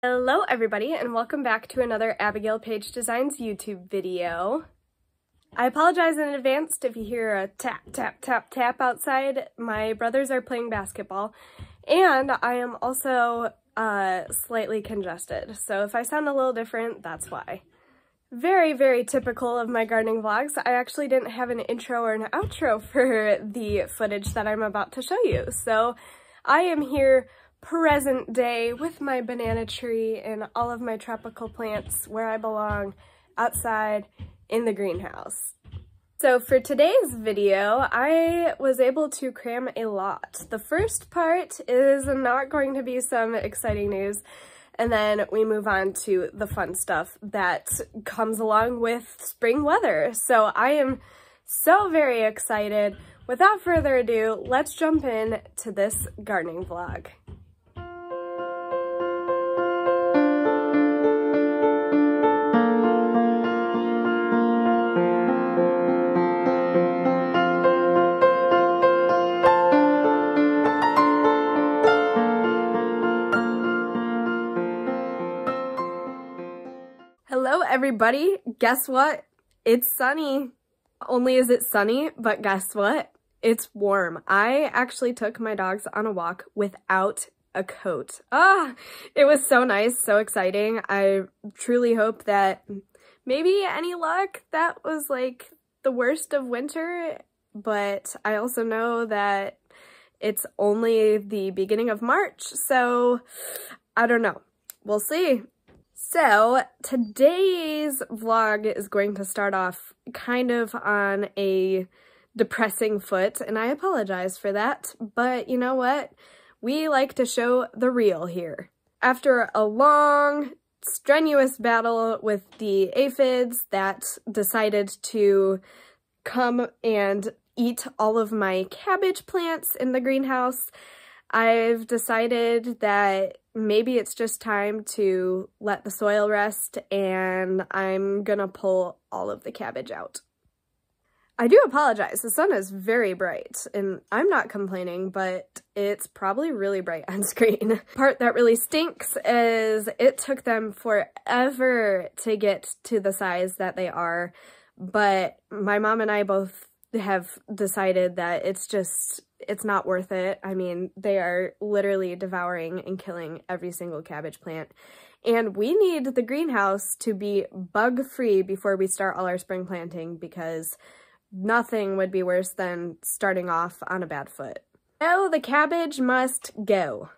Hello everybody and welcome back to another Abigail Page Designs YouTube video. I apologize in advance if you hear a tap tap tap tap outside. My brothers are playing basketball and I am also slightly congested, so if I sound a little different, that's why. Very, very typical of my gardening vlogs. I actually didn't have an intro or an outro for the footage that I'm about to show you, so I am here present day with my banana tree and all of my tropical plants where I belong, outside in the greenhouse. So for today's video, I was able to cram a lot. The first part is not going to be some exciting news, and then we move on to the fun stuff that comes along with spring weather. So I am so very excited. Without further ado, let's jump in to this gardening vlog. Hello everybody, guess what? It's sunny. Only is it sunny, but guess what? It's warm. I actually took my dogs on a walk without a coat. It was so nice, so exciting. I truly hope that maybe any luck that was like the worst of winter, but I also know that it's only the beginning of March, so I don't know. We'll see. So today's vlog is going to start off kind of on a depressing foot, and I apologize for that, but you know what? We like to show the real here. After a long, strenuous battle with the aphids that decided to come and eat all of my cabbage plants in the greenhouse, I've decided that maybe it's just time to let the soil rest, and I'm gonna pull all of the cabbage out. I do apologize, the sun is very bright, and I'm not complaining, but it's probably really bright on screen. The part that really stinks is it took them forever to get to the size that they are, but my mom and I both have decided that it's not worth it. I mean, they are literally devouring and killing every single cabbage plant. And we need the greenhouse to be bug-free before we start all our spring planting, because nothing would be worse than starting off on a bad foot. So the cabbage must go.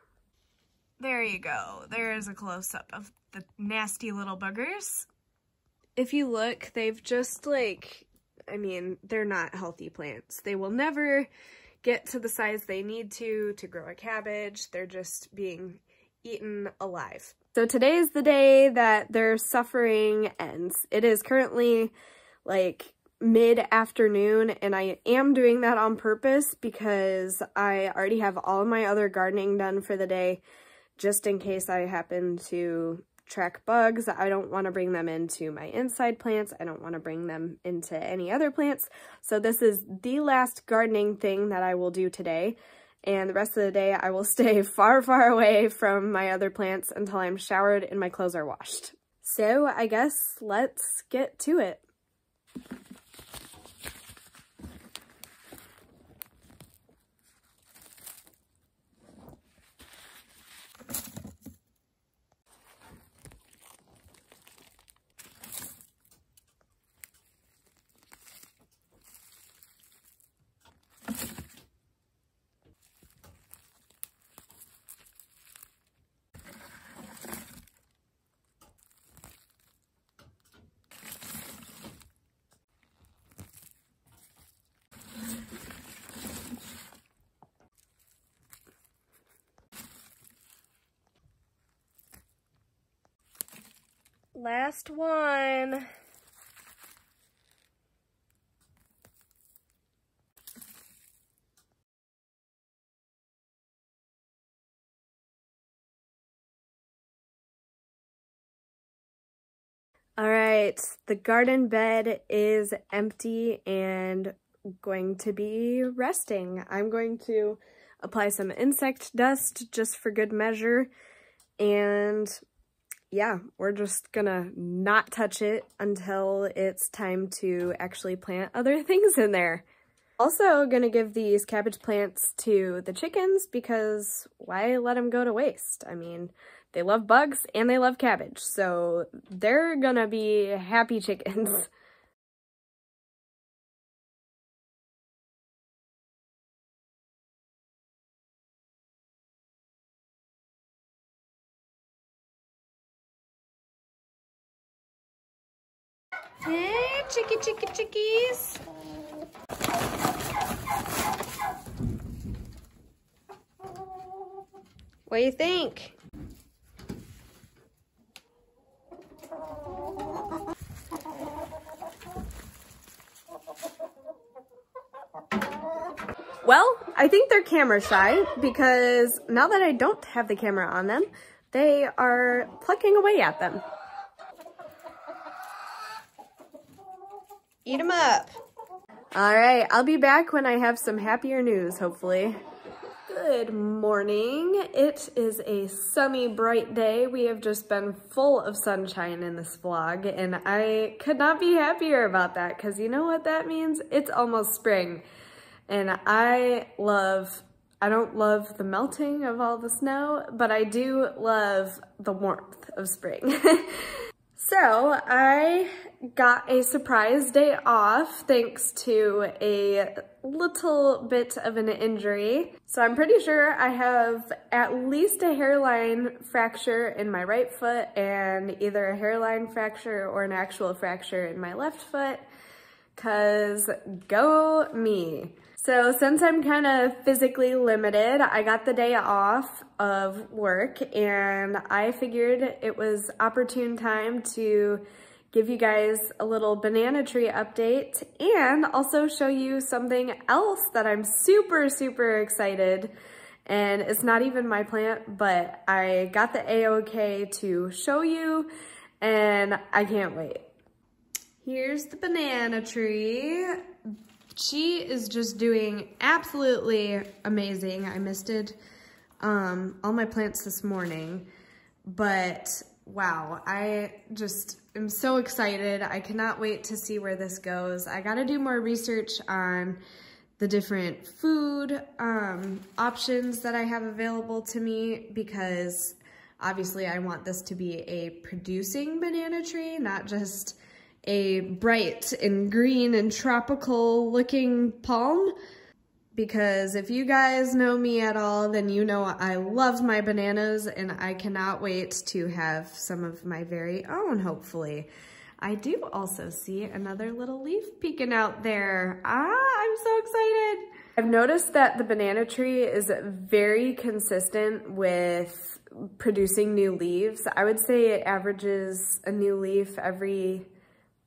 There you go. There's a close-up of the nasty little buggers. If you look, they've just I mean, they're not healthy plants. They will never get to the size they need to grow a cabbage. They're just being eaten alive. So today is the day that their suffering ends. It is currently like mid-afternoon, and I am doing that on purpose because I already have all my other gardening done for the day, just in case I happen to track bugs. I don't want to bring them into my inside plants. I don't want to bring them into any other plants. So this is the last gardening thing that I will do today. And the rest of the day I will stay far, far away from my other plants until I'm showered and my clothes are washed. So I guess let's get to it. Last one. All right, the garden bed is empty and going to be resting. I'm going to apply some insect dust just for good measure, and yeah, we're just gonna not touch it until it's time to actually plant other things in there. Also gonna give these cabbage plants to the chickens because why let them go to waste? I mean, they love bugs and they love cabbage, so they're gonna be happy chickens. Hey, chickies. What do you think? Well, I think they're camera shy because now that I don't have the camera on them, they are plucking away at them. Eat them up. All right, I'll be back when I have some happier news, hopefully. Good morning. It is a sunny, bright day. We have just been full of sunshine in this vlog, and I could not be happier about that because you know what that means? It's almost spring. And I don't love the melting of all the snow, but I do love the warmth of spring. So I got a surprise day off thanks to a little bit of an injury. So I'm pretty sure I have at least a hairline fracture in my right foot and either a hairline fracture or an actual fracture in my left foot, 'cause go me. So since I'm kind of physically limited, I got the day off of work and I figured it was opportune time to give you guys a little banana tree update and also show you something else that I'm super, super excited. And it's not even my plant, but I got the A-OK to show you and I can't wait. Here's the banana tree. She is just doing absolutely amazing. I misted all my plants this morning, but wow, I just am so excited. I cannot wait to see where this goes. I gotta do more research on the different food options that I have available to me because obviously I want this to be a producing banana tree, not just a bright and green and tropical looking palm, because if you guys know me at all, then you know I love my bananas and I cannot wait to have some of my very own, hopefully. I do also see another little leaf peeking out there. I'm so excited. I've noticed that the banana tree is very consistent with producing new leaves. I would say it averages a new leaf every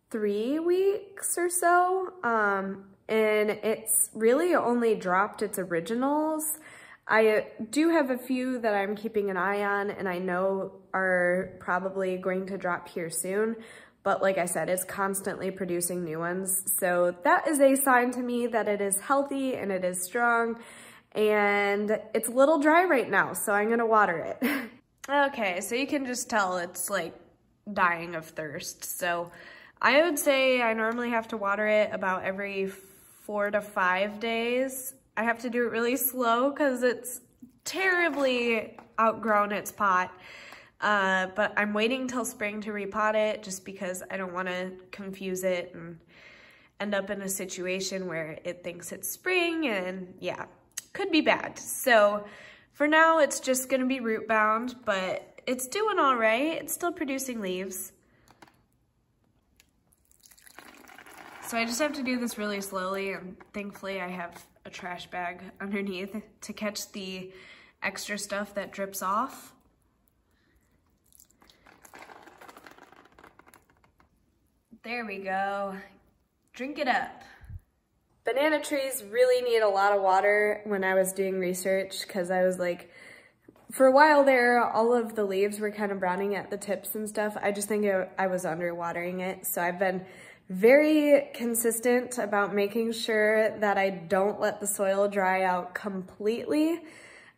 3 weeks or so, and it's really only dropped its originals. I do have a few that I'm keeping an eye on and I know are probably going to drop here soon, but like I said, it's constantly producing new ones. So that is a sign to me that it is healthy and it is strong, and it's a little dry right now, so I'm gonna water it. Okay, so you can just tell it's like dying of thirst. So I would say I normally have to water it about every 4 to 5 days. I have to do it really slow because it's terribly outgrown its pot. But I'm waiting till spring to repot it just because I don't want to confuse it and end up in a situation where it thinks it's spring and yeah, could be bad. So for now, it's just gonna be root bound, but it's doing all right. It's still producing leaves. So I just have to do this really slowly, and thankfully I have a trash bag underneath to catch the extra stuff that drips off. There we go. Drink it up. Banana trees really need a lot of water when I was doing research, because I was like, for a while there, all of the leaves were kind of browning at the tips and stuff. I just think I was underwatering it. So I've been very consistent about making sure that I don't let the soil dry out completely,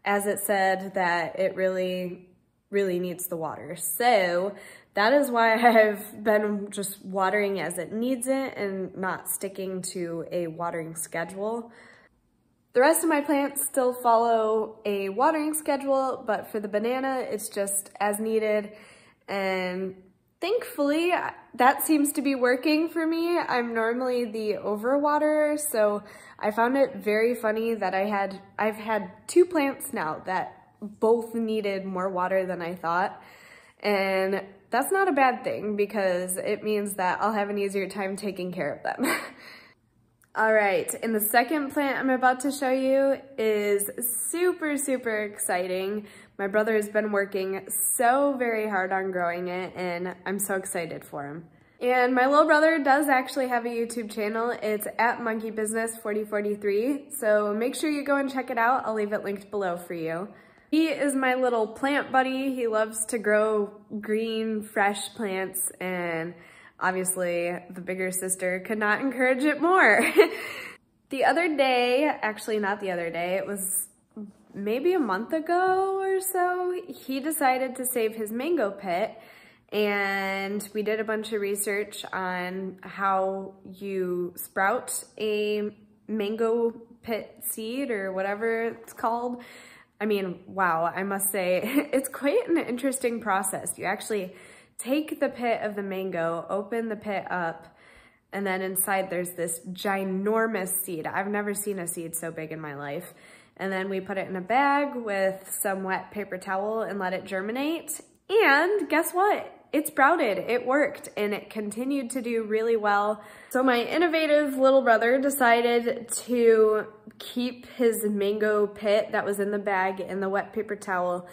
as it said that it really really needs the water. So that is why I've been just watering as it needs it and not sticking to a watering schedule. The rest of my plants still follow a watering schedule, but for the banana, it's just as needed. And thankfully, that seems to be working for me. I'm normally the overwaterer, so I found it very funny that I've had 2 plants now that both needed more water than I thought. And that's not a bad thing because it means that I'll have an easier time taking care of them. All right, and the second plant I'm about to show you is super, super exciting. My brother has been working so very hard on growing it, and I'm so excited for him. And my little brother does actually have a YouTube channel. It's at monkeybusiness4043, so make sure you go and check it out. I'll leave it linked below for you. He is my little plant buddy. He loves to grow green, fresh plants, and obviously, the bigger sister could not encourage it more. The other day, actually not the other day, it was maybe a month ago or so, he decided to save his mango pit, and we did a bunch of research on how you sprout a mango pit seed or whatever it's called. I mean, wow, I must say, it's quite an interesting process. You actually take the pit of the mango, open the pit up, and then inside there's this ginormous seed. I've never seen a seed so big in my life. And then we put it in a bag with some wet paper towel and let it germinate. And guess what? It sprouted, it worked, and it continued to do really well. So my innovative little brother decided to keep his mango pit that was in the bag in the wet paper towel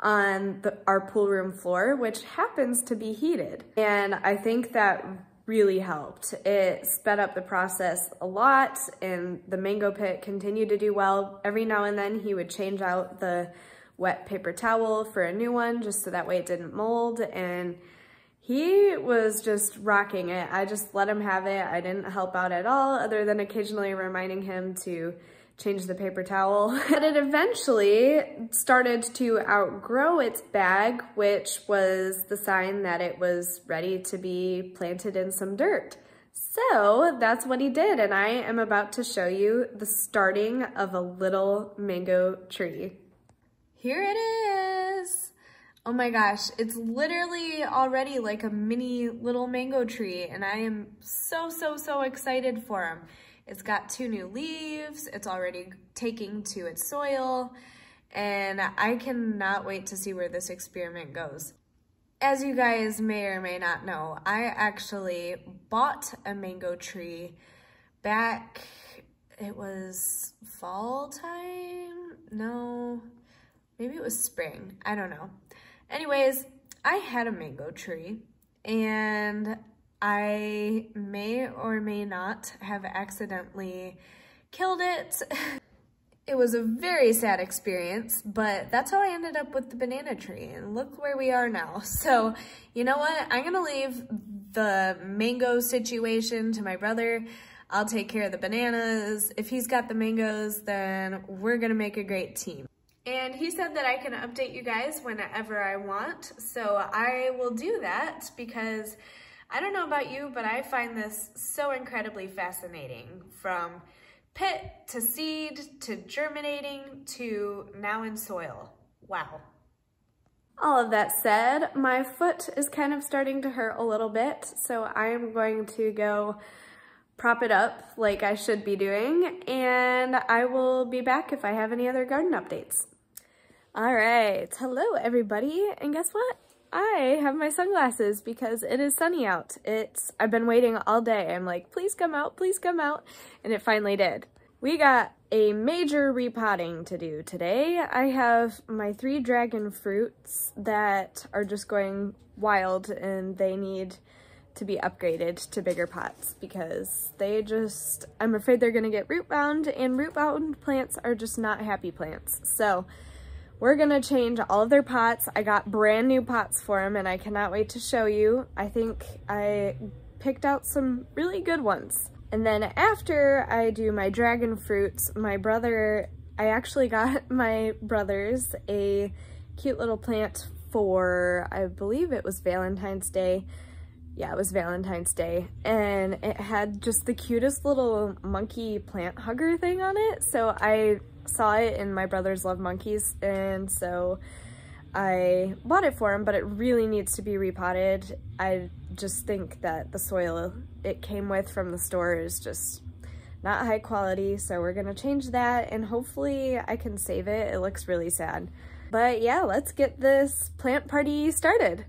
on our pool room floor, which happens to be heated. And I think that really helped. It sped up the process a lot, and the mango pit continued to do well. Every now and then he would change out the wet paper towel for a new one just so that way it didn't mold, and he was just rocking it. I just let him have it. I didn't help out at all other than occasionally reminding him to change the paper towel. But it eventually started to outgrow its bag, which was the sign that it was ready to be planted in some dirt. So that's what he did, and I am about to show you the starting of a little mango tree. Here it is. Oh my gosh, it's literally already like a mini little mango tree, and I am so excited for him. It's got 2 new leaves, it's already taking to its soil, and I cannot wait to see where this experiment goes. As you guys may or may not know, I actually bought a mango tree back, it was fall time? No, maybe it was spring, I don't know. Anyways, I had a mango tree, and I may or may not have accidentally killed it. It was a very sad experience, but that's how I ended up with the banana tree, and look where we are now. So, you know what? I'm gonna leave the mango situation to my brother. I'll take care of the bananas. If he's got the mangoes, then we're gonna make a great team. And he said that I can update you guys whenever I want, so I will do that because I don't know about you, but I find this so incredibly fascinating. From pit to seed to germinating to now in soil. Wow. All of that said, my foot is kind of starting to hurt a little bit, so I am going to go prop it up like I should be doing, and I will be back if I have any other garden updates. All right, hello everybody, and guess what? I have my sunglasses because it is sunny out. I've been waiting all day. I'm like, please come out, and it finally did. We got a major repotting to do today. I have my 3 dragon fruits that are just going wild, and they need to be upgraded to bigger pots because I'm afraid they're gonna get root bound, and root bound plants are just not happy plants. So we're gonna change all of their pots. I got brand new pots for them, and I cannot wait to show you. I think I picked out some really good ones. And then after I do my dragon fruits, I actually got my brothers a cute little plant for, I believe it was Valentine's Day. Yeah, it was Valentine's Day, and it had just the cutest little monkey plant hugger thing on it. So I saw it in My Brothers Love Monkeys, and so I bought it for him, but it really needs to be repotted. I just think that the soil it came with from the store is just not high quality, so we're gonna change that, and hopefully I can save it. It looks really sad. But yeah, let's get this plant party started.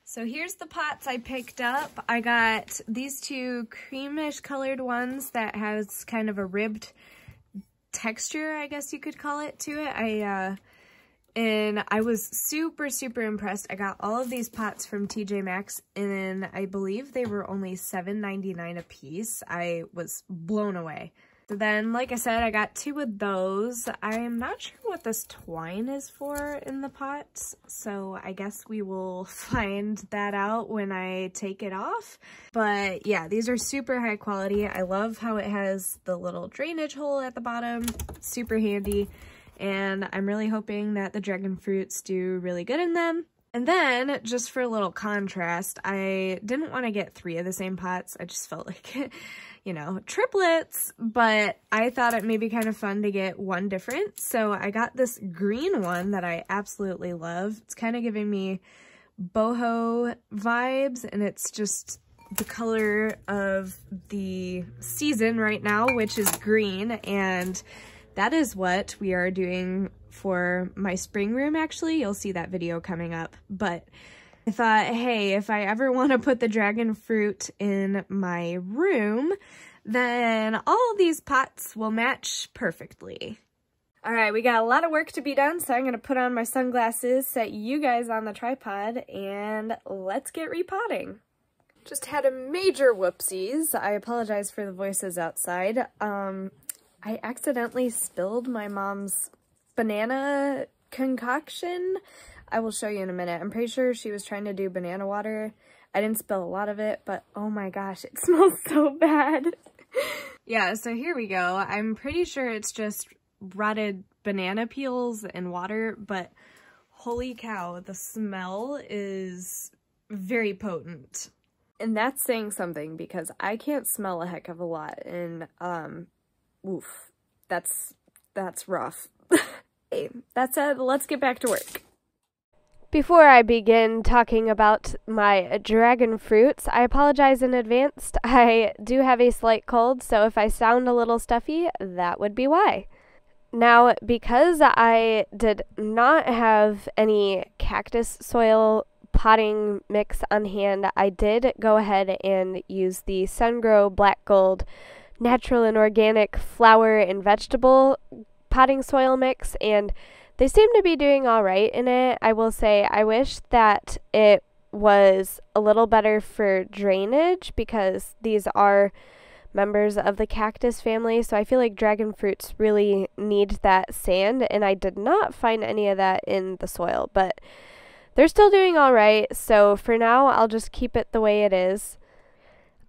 So here's the pots I picked up. I got these two creamish colored ones that has kind of a ribbed texture, I guess you could call it, to it. And I was super, super impressed. I got all of these pots from TJ Maxx, and I believe they were only $7.99 a piece. I was blown away. So then, like I said, I got two of those. I'm not sure what this twine is for in the pots, so I guess we will find that out when I take it off. But yeah, these are super high quality. I love how it has the little drainage hole at the bottom. Super handy. And I'm really hoping that the dragon fruits do really good in them. And then, just for a little contrast, I didn't want to get 3 of the same pots. I just felt like, you know, triplets, but I thought it may be kind of fun to get one different. So I got this green one that I absolutely love. It's kind of giving me boho vibes, and it's just the color of the season right now, which is green, and that is what we are doing for my spring room, actually. You'll see that video coming up. But I thought, hey, if I ever want to put the dragon fruit in my room, then all of these pots will match perfectly. All right, we got a lot of work to be done, so I'm going to put on my sunglasses, set you guys on the tripod, and let's get repotting. Just had a major whoopsies. I apologize for the voices outside. I accidentally spilled my mom's banana concoction. I will show you in a minute. I'm pretty sure she was trying to do banana water. I didn't spill a lot of it, but oh my gosh, it smells so bad. Yeah, so here we go. I'm pretty sure it's just rotted banana peels and water, but holy cow, the smell is very potent. And that's saying something, because I can't smell a heck of a lot, and oof, that's rough. Hey, that said, let's get back to work. Before I begin talking about my dragon fruits, I apologize in advance. I do have a slight cold, so if I sound a little stuffy, that would be why. Now, because I did not have any cactus soil potting mix on hand, I did go ahead and use the Sungrow Black Gold natural and organic flower and vegetable potting soil mix, and they seem to be doing all right in it. I will say I wish that it was a little better for drainage, because these are members of the cactus family, so I feel like dragon fruits really need that sand, and I did not find any of that in the soil, but they're still doing all right, so for now I'll just keep it the way it is.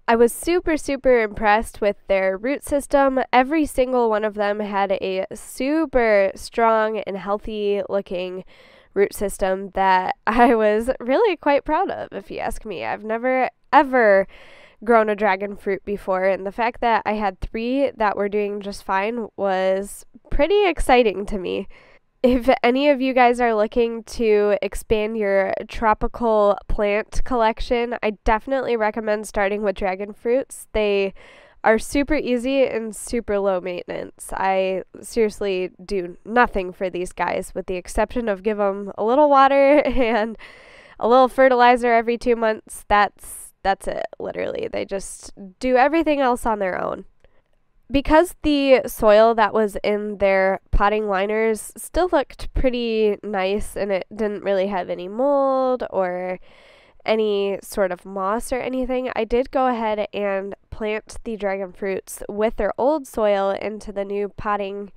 I was super, super impressed with their root system. Every single one of them had a super strong and healthy looking root system that I was really quite proud of, if you ask me. I've never, ever grown a dragon fruit before, and the fact that I had 3 that were doing just fine was pretty exciting to me. If any of you guys are looking to expand your tropical plant collection, I definitely recommend starting with dragon fruits. They are super easy and super low maintenance. I seriously do nothing for these guys, with the exception of give them a little water and a little fertilizer every 2 months. That's it, literally. They just do everything else on their own. Because the soil that was in their potting liners still looked pretty nice, and it didn't really have any mold or any sort of moss or anything, I did go ahead and plant the dragon fruits with their old soil into the new potting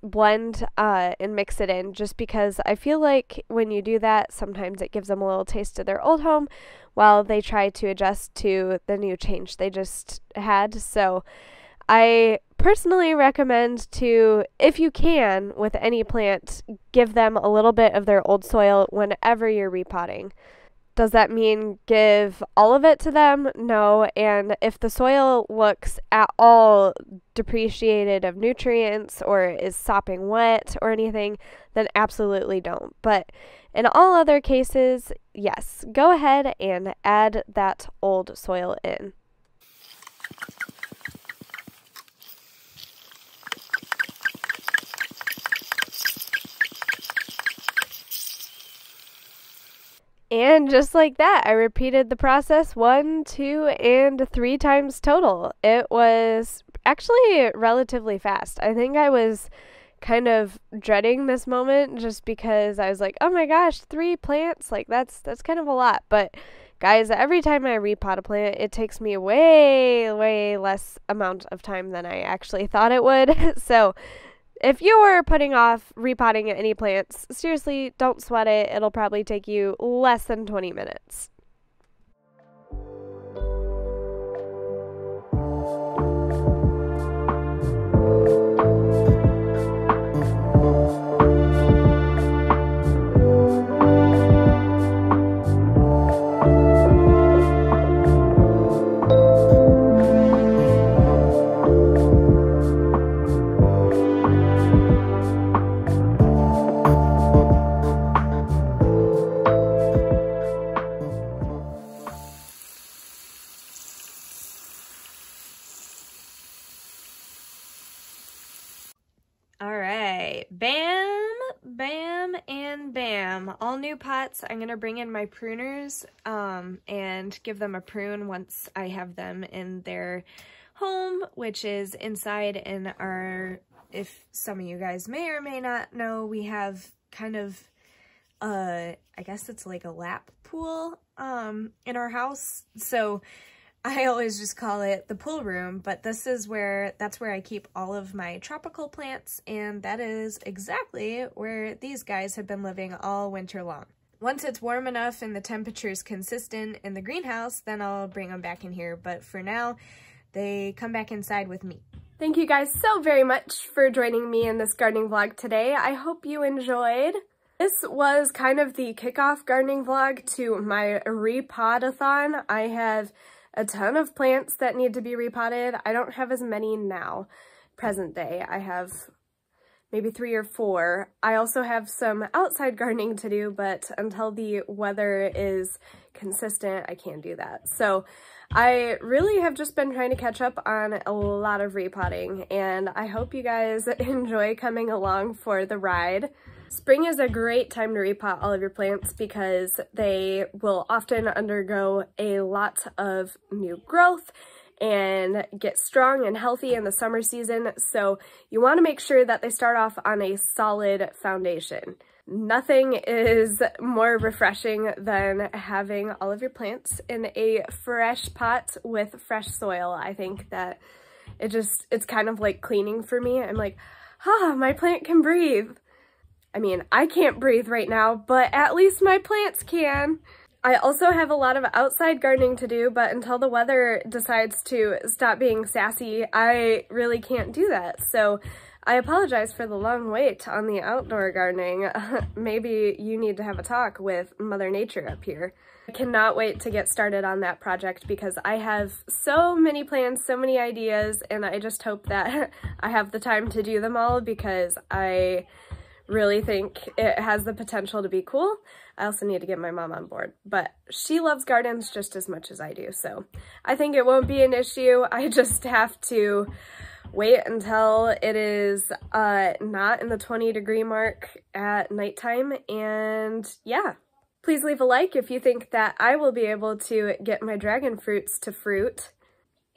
blend and mix it in, just because I feel like when you do that, sometimes it gives them a little taste of their old home while they try to adjust to the new change they just had. So I personally recommend to, if you can, with any plant, give them a little bit of their old soil whenever you're repotting. Does that mean give all of it to them? No. And if the soil looks at all depreciated of nutrients or is sopping wet or anything, then absolutely don't. But in all other cases, yes, go ahead and add that old soil in. And just like that, I repeated the process 1, 2, and 3 times total. It was actually relatively fast. I think I was kind of dreading this moment just because I was like, oh my gosh, 3 plants? Like that's kind of a lot. But guys, every time I repot a plant, it takes me way less amount of time than I actually thought it would. So if you were putting off repotting any plants, seriously, don't sweat it. It'll probably take you less than 20 minutes. Alright, bam, bam, and bam. All new pots. I'm going to bring in my pruners and give them a prune once I have them in their home, which is inside in our, if some of you guys may or may not know, we have kind of, I guess it's like a lap pool in our house. So I always just call it the pool room, but this is that's where I keep all of my tropical plants, and that is exactly where these guys have been living all winter long. Once it's warm enough and the temperature is consistent in the greenhouse, then I'll bring them back in here, but for now, they come back inside with me. Thank you guys so very much for joining me in this gardening vlog today. I hope you enjoyed. This was kind of the kickoff gardening vlog to my repot-a-thon. I have a ton of plants that need to be repotted. I don't have as many now, present day. I have maybe 3 or 4. I also have some outside gardening to do, but until the weather is consistent, I can't do that. So I really have just been trying to catch up on a lot of repotting, and I hope you guys enjoy coming along for the ride. Spring is a great time to repot all of your plants because they will often undergo a lot of new growth and get strong and healthy in the summer season. So you want to make sure that they start off on a solid foundation. Nothing is more refreshing than having all of your plants in a fresh pot with fresh soil. I think that it's kind of like cleaning for me. I'm like, my plant can breathe. I mean, I can't breathe right now, but at least my plants can. I also have a lot of outside gardening to do, but until the weather decides to stop being sassy, I really can't do that. So I apologize for the long wait on the outdoor gardening. Maybe you need to have a talk with Mother Nature up here. I cannot wait to get started on that project because I have so many plans, so many ideas, and I just hope that I have the time to do them all because I really think it has the potential to be cool. I also need to get my mom on board, but she loves gardens just as much as I do, so I think it won't be an issue. I just have to wait until it is not in the 20-degree mark at nighttime, and yeah. Please leave a like if you think that I will be able to get my dragon fruits to fruit.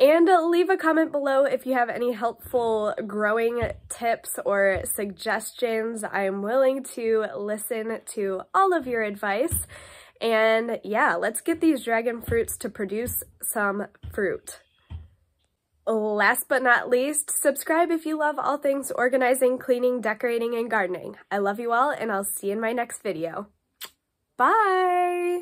And leave a comment below if you have any helpful growing tips or suggestions. I'm willing to listen to all of your advice. And yeah, let's get these dragon fruits to produce some fruit. Last but not least, subscribe if you love all things organizing, cleaning, decorating, and gardening. I love you all, and I'll see you in my next video. Bye!